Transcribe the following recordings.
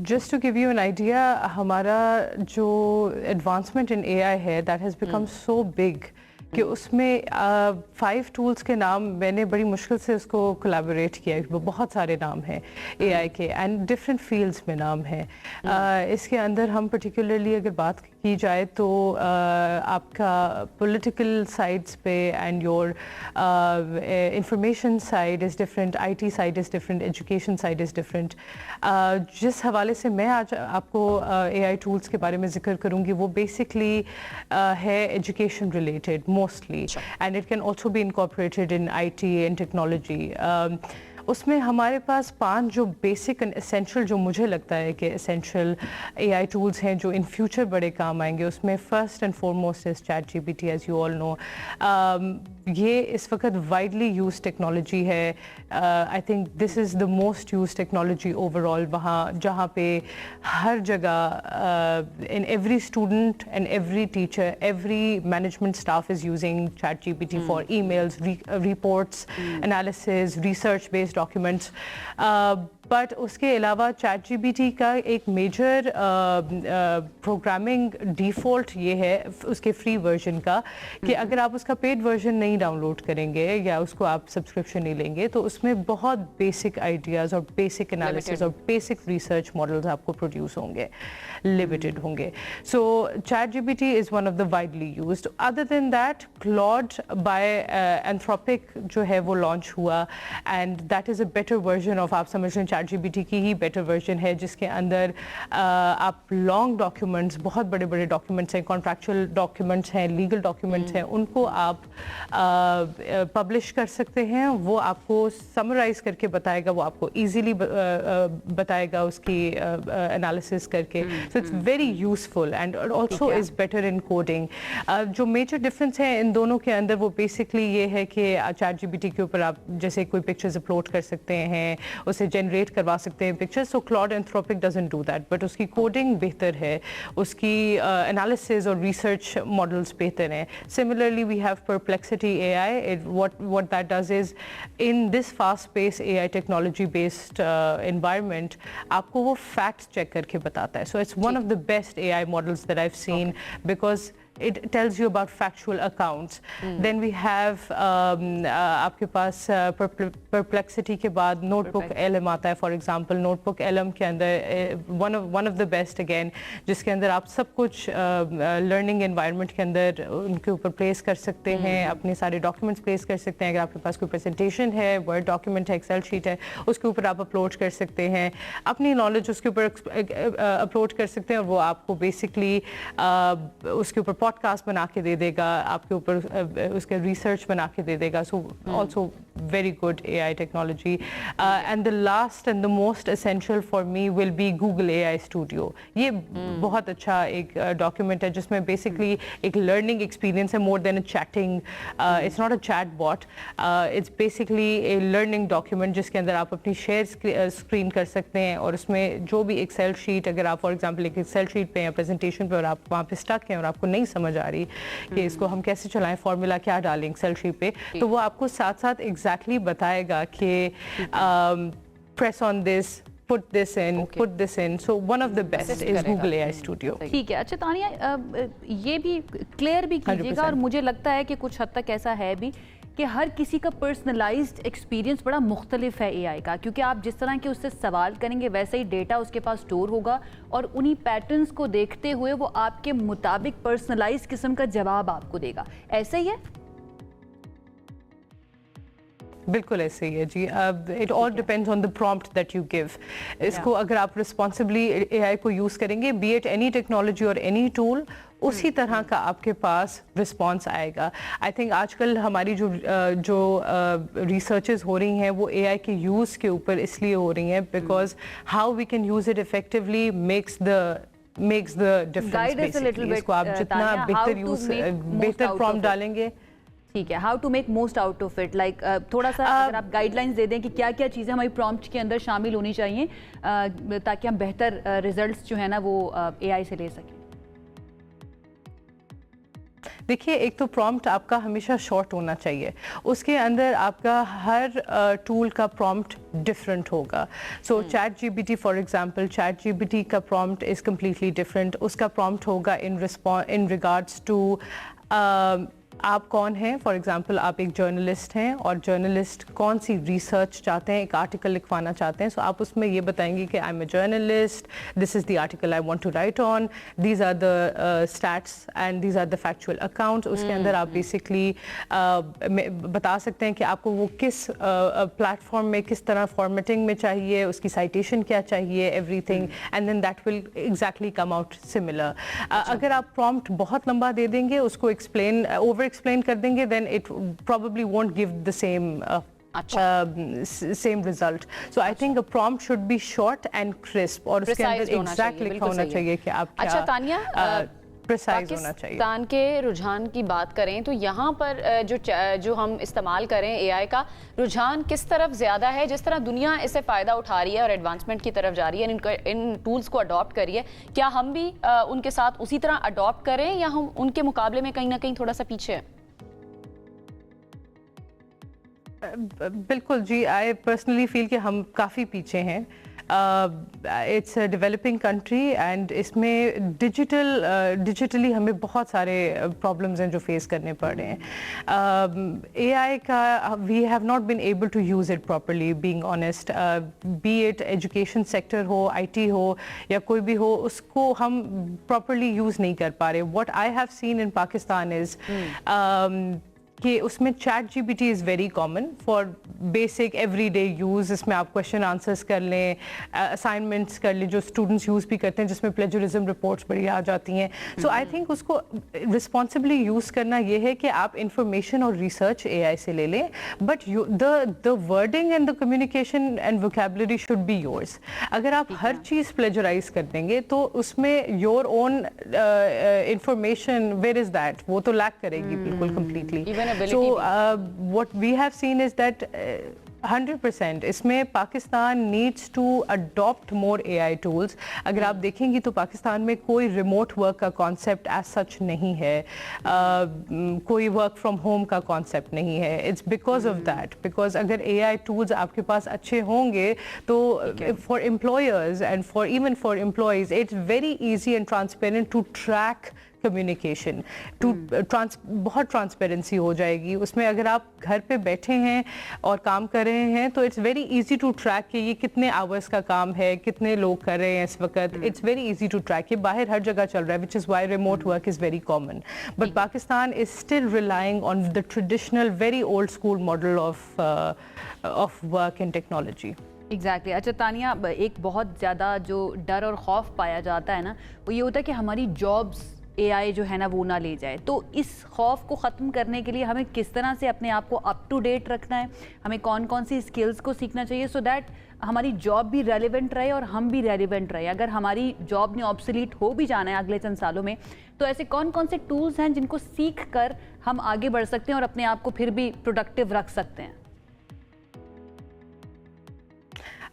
just to give you an idea, हमारा जो advancement in AI है, that has become so big कि उसमें 5 टूल्स के नाम मैंने बड़ी मुश्किल से उसको कोलैबोरेट किया, बहुत सारे नाम हैं AI के एंड डिफरेंट फील्ड्स में नाम हैं। इसके अंदर हम पर्टिकुलरली अगर बात की जाए तो आपका पॉलिटिकल साइड्स पे and your information side is different, IT side is different, education side is different. जिस हवाले से मैं आज आपको AI टूल्स के बारे में जिक्र करूँगी वो बेसिकली है education related mostly, and it can also be incorporated in IT and technology. उसमें हमारे पास 5 जो बेसिक एंड एसेंशियल जो मुझे लगता है कि एसेंशियल AI टूल्स हैं जो इन फ्यूचर बड़े काम आएंगे, उसमें first and foremost is ChatGPT, as you all know. ये इस वक्त वाइडली यूज टेक्नोलॉजी है। I think this is the most use technology overall, वहाँ जहाँ पे हर जगह in every student and every teacher, every management staff is using ChatGPT for emails, reports, analysis, research based documents. But उसके अलावा ChatGPT का एक मेजर प्रोग्रामिंग डिफ़ॉल्ट ये है उसके फ्री वर्जन का कि अगर आप उसका पेड वर्जन नहीं डाउनलोड करेंगे या उसको आप सब्सक्रिप्शन नहीं लेंगे तो उसमें बहुत बेसिक आइडियाज़ और बेसिक एनालिसिस और बेसिक रिसर्च मॉडल्स आपको प्रोड्यूस होंगे, लिमिटेड होंगे। So ChatGPT is one of the widely used. Other than that Claude by Anthropic जो है वो लॉन्च हुआ and that is a better version of, आप समझ लें ChatGPT की ही बेटर वर्जन है जिसके अंदर आप लॉन्ग डॉक्यूमेंट्स, बहुत बड़े बड़े डॉक्यूमेंट्स हैं, कॉन्ट्रैक्चुअल डॉक्यूमेंट्स हैं, लीगल डॉक्यूमेंट्स हैं, उनको आप पब्लिश कर सकते हैं। वो आपको समराइज करके बताएगा, वो आपको इजीली बताएगा उसकी एनालिसिस करके। So it's very useful and also is better in coding. जो मेजर डिफरेंस है इन दोनों के अंदर वो बेसिकली ये है कि ChatGPT के ऊपर आप जैसे कोई पिक्चर्स अपलोड कर सकते हैं, उसे जनरेट करवा सकते हैं pictures. So Claude Anthropic doesn't do that, but उसकी कोडिंग बेहतर है, उसकी एनालिसिस और रिसर्च मॉडल्स बेहतर हैं। Similarly we have Perplexity AI. What that does is in this fast-paced AI technology-based environment, आपको वो facts check करके बताता है। So it's one of the best AI models that I've seen because it tells you about factual accounts. Then we have आपके पास Perplexity के बाद Notebook LM आता है। फॉर एग्जांपल Notebook LM के अंदर one of the best again, जिसके अंदर आप सब कुछ लर्निंग एनवायरनमेंट के अंदर उनके ऊपर प्लेस कर सकते हैं, अपने सारे डॉक्यूमेंट्स प्लेस कर सकते हैं। अगर आपके पास कोई प्रेजेंटेशन है, वर्ड डॉक्यूमेंट है, एक्सेल शीट है, उसके ऊपर आप अपलोड कर सकते हैं, अपनी नॉलेज उसके ऊपर अपलोड कर सकते हैं और वो आपको बेसिकली उसके ऊपर पॉडकास्ट बना के दे देगा, आपके ऊपर उसके रिसर्च बना के दे देगा। So also very good AI technology. And the last and the most essential for me will be Google AI Studio. ये बहुत अच्छा एक डॉक्यूमेंट है जिसमें बेसिकली एक लर्निंग एक्सपीरियंस है, more than a chatting. It's not a chat bot, it's basically a learning document जिसके अंदर आप अपनी शेयर स्क्रीन कर सकते हैं और उसमें जो भी एक्सेल शीट, अगर आप फॉर एग्जांपल एक एक्सेल शीट पे या प्रेजेंटेशन पे और आप वहाँ पे स्टक हैं और आपको नहीं समझ आ रही कि इसको हम कैसे चलाएं, फॉर्मूला क्या डालें एक्सेल शीट पे, तो वो आपको साथ साथ एग्जैक्टली बताएगा कि press on this, put this in. So one of the best is Google AI Studio. ठीक है। अच्छा तानिया, ये भी क्लियर भी कीजिएगा और मुझे लगता है कि कुछ हद तक ऐसा है भी कि हर किसी का पर्सनलाइज्ड एक्सपीरियंस बड़ा मुख्तलिफ है AI का, क्योंकि आप जिस तरह के उससे सवाल करेंगे वैसे ही डेटा उसके पास स्टोर होगा और उन्हीं पैटर्न्स को देखते हुए वो आपके मुताबिक पर्सनलाइज्ड किस्म का जवाब आपको देगा। ऐसे ही है? बिल्कुल ऐसे ही है जी। It all depends on the prompt that you give. इसको अगर आप रिस्पॉन्सिबली AI को यूज़ करेंगे, बी इट एनी टेक्नोलॉजी और एनी टूल, उसी तरह का आपके पास रिस्पॉन्स आएगा। आई थिंक आजकल हमारी जो रिसर्चेस हो रही हैं वो AI के यूज़ के ऊपर इसलिए हो रही हैं because how we can use it effectively makes the difference basically. इसको आप जितना बेहतर प्रॉम्प्ट डालेंगे, ठीक है। How to make most out of it, like थोड़ा सा अगर आप गाइडलाइंस दे दें कि क्या क्या चीज़ें हमारी प्रॉम्प्ट के अंदर शामिल होनी चाहिए ताकि हम बेहतर रिजल्ट्स जो है ना वो AI से ले सकें। देखिए, एक तो प्रॉम्प्ट आपका हमेशा शॉर्ट होना चाहिए, उसके अंदर आपका हर टूल का प्रॉम्प्ट डिफरेंट होगा. So chat GPT for example, chat GPT का प्रॉम्प्ट इज़ कम्प्लीटली डिफरेंट. उसका प्रॉम्प्ट होगा इन रिगार्ड्स टू आप कौन हैं. फॉर एग्जांपल आप एक जर्नलिस्ट हैं और जर्नलिस्ट कौन सी रिसर्च चाहते हैं, एक आर्टिकल लिखवाना चाहते हैं. सो आप उसमें ये बताएंगे कि I am a journalist, this is the article I want to write on, these are the stats and these are the factual accounts. उसके अंदर आप बेसिकली बता सकते हैं कि आपको वो किस प्लेटफॉर्म में किस तरह फॉर्मेटिंग में चाहिए, उसकी साइटेशन क्या चाहिए, everything, and then that will exactly come out similar. अगर आप प्रॉम्प्ट बहुत लंबा दे देंगे, उसको ओवर explain कर देंगे, then it probably won't give the same result. So I think a prompt should be short and crisp और उसके अंदर exact लिखा होना चाहिए कि आप क्या. अच्छा तानिया, प्रिसाइज होना चाहिए. पाकिस्तान के रुझान की बात करें तो यहाँ पर जो हम इस्तेमाल करें एआई का रुझान किस तरफ ज़्यादा है? जिस तरह दुनिया इससे फ़ायदा उठा रही है और एडवांसमेंट की तरफ जा रही है, इन टूल्स को अडॉप्ट करिए, क्या हम भी उनके साथ उसी तरह अडॉप्ट करें या हम उनके मुकाबले में कहीं ना कहीं थोड़ा सा पीछे हैं? बिल्कुल जी, आई पर्सनली फील कि हम काफ़ी पीछे हैं. It's a developing country and इसमें डिजिटली हमें बहुत सारे प्रॉब्लम्स हैं जो फेस करने पड़ रहे हैं. एआई का we have not been able to use it properly, being honest. Be it education sector हो, आईटी हो या कोई भी हो, उसको हम प्रॉपरली यूज़ नहीं कर पा रहे. What I have seen in Pakistan is कि उसमें chat GPT is very common for basic everyday use. इसमें आप क्वेश्चन आंसर्स कर लें, असाइनमेंट्स कर लें जो स्टूडेंट्स यूज़ भी करते हैं, जिसमें प्लेजरिज्म रिपोर्ट्स बड़ी आ जाती हैं. सो आई थिंक उसको रिस्पॉन्सिबली यूज़ करना ये है कि आप इंफॉर्मेशन और रिसर्च एआई से ले लें, but the wording and the communication and vocabulary should be yours. अगर आप हर चीज़ प्लेजराइज कर देंगे तो उसमें your own information where is that, वो तो लैक करेगी बिल्कुल completely. So what we have seen is that 100% इसमें Pakistan needs to adopt more AI tools. अगर आप देखेंगी तो पाकिस्तान में कोई remote work का concept as such नहीं है, कोई work from home का concept नहीं है. It's because of that, because अगर AI tools आपके पास अच्छे होंगे तो for employers and for even for employees it's very easy and transparent to track communication. बहुत ट्रांसपेरेंसी हो जाएगी उसमें. अगर आप घर पे बैठे हैं और काम कर रहे हैं तो it's very easy to track कि ये कितने आवर्स का काम है, कितने लोग कर रहे हैं इस वक्त. It's very easy to track. ये बाहर हर जगह चल रहा है, which is why remote work is very common. But Pakistan is still relying on the traditional very old school model of work and technology. Exactly. अच्छा तानिया, एक बहुत ज़्यादा जो डर और खौफ पाया जाता है ना, वो ये होता है कि हमारी जॉब्स एआई जो है ना वो ना ले जाए. तो इस खौफ को ख़त्म करने के लिए हमें किस तरह से अपने आप को अप टू डेट रखना है, हमें कौन कौन सी स्किल्स को सीखना चाहिए सो दैट हमारी जॉब भी रेलिवेंट रहे और हम भी रेलिवेंट रहे? अगर हमारी जॉब ने ऑब्सोलीट हो भी जाना है अगले चंद सालों में, तो ऐसे कौन कौन से टूल्स हैं जिनको सीख कर हम आगे बढ़ सकते हैं और अपने आप को फिर भी प्रोडक्टिव रख सकते हैं?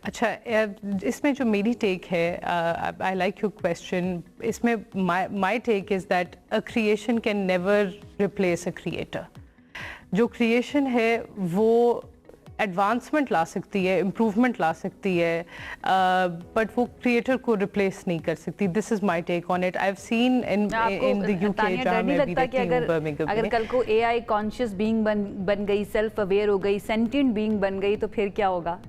अच्छा, इसमें जो मेरी टेक है, आई लाइक योर क्वेश्चन. इसमें my take is that a creation can never replace a creator. जो क्रिएशन है वो एडवांसमेंट ला सकती है, इम्प्रूवमेंट ला सकती है, बट वो क्रिएटर को रिप्लेस नहीं कर सकती. This is my take on it. I have seen in the UK जहाँ मैं अभी रहती हूँ, बर्मिंघम में. अगर कल को एआई कॉन्शियस बीइंग बन गई, सेल्फ अवेयर हो गई, सेंटिएंट बीइंग बन गई, तो फिर क्या होगा?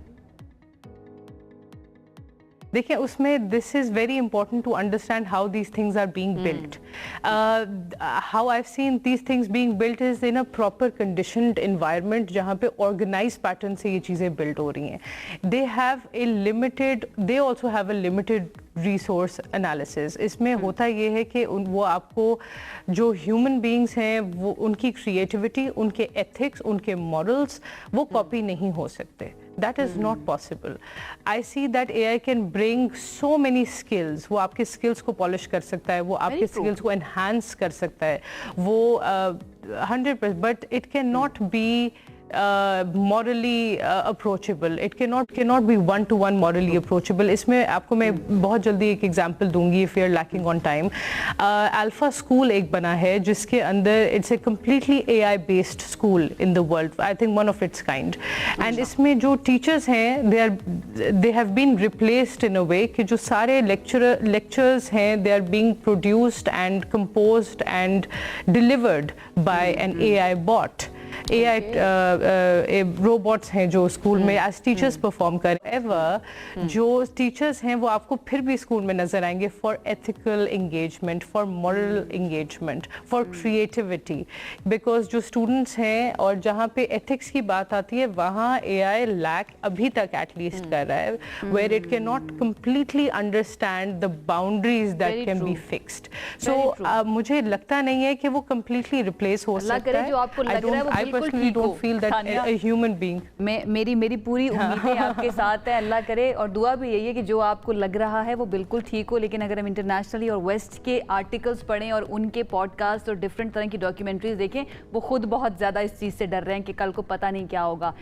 देखिए, उसमें this is very important to understand how these things are being built. How I have seen these things being built is in a proper conditioned environment जहाँ पे ऑर्गेनाइज पैटर्न से ये चीज़ें बिल्ड हो रही हैं. They also have a limited resource analysis. इसमें होता ये है कि वो आपको जो ह्यूमन बीइंग्स हैं वो उनकी क्रिएटिविटी, उनके एथिक्स, उनके मॉरल्स वो कॉपी नहीं हो सकते. That is not possible. I see that AI can bring so many skills. वो आपके skills को polish कर सकता है, वो आपके skills को enhance कर सकता है, वो 100%. But it cannot be morally approachable. It cannot be one-to-one morally approachable. इसमें आपको मैं बहुत जल्दी एक एग्जांपल दूंगी if we are lacking on time. Alpha School एक बना है जिसके अंदर it's a completely AI based school in the world. I think one of its kind. And इसमें जो teachers हैं they have been replaced in a way कि जो सारे lectures हैं they are being produced and composed and delivered by an AI bot. AI robots हैं जो school में as teachers perform करें. However, जो teachers हैं वो आपको फिर भी स्कूल में नजर आएंगे for ethical engagement, for moral engagement, for creativity. Because जो students हैं और जहाँ पे ethics की बात आती है वहाँ AI lack अभी तक at least कर रहा है, where it cannot completely understand the boundaries that Very can true. be fixed. So मुझे लगता नहीं है कि वो completely replace हो अल्लाह सकता करे है. जो आपको लग रहा है वो I बिल्कुल personally ठीक हो। don't feel that Tania, a human being. मेरी पूरी उम्मीदें आपके साथ है, अल्लाह करे, और दुआ भी यही है कि जो आपको लग रहा है वो बिल्कुल ठीक हो। लेकिन अगर हम इंटरनेशनली और वेस्ट के आर्टिकल्स पढ़ें और उनके पॉडकास्ट और डिफरेंट तरह की डॉक्यूमेंट्रीज देखें, वो खुद बहुत ज़्यादा इस चीज़ से डर रहे हैं कि कल को पता नहीं क्या होगा।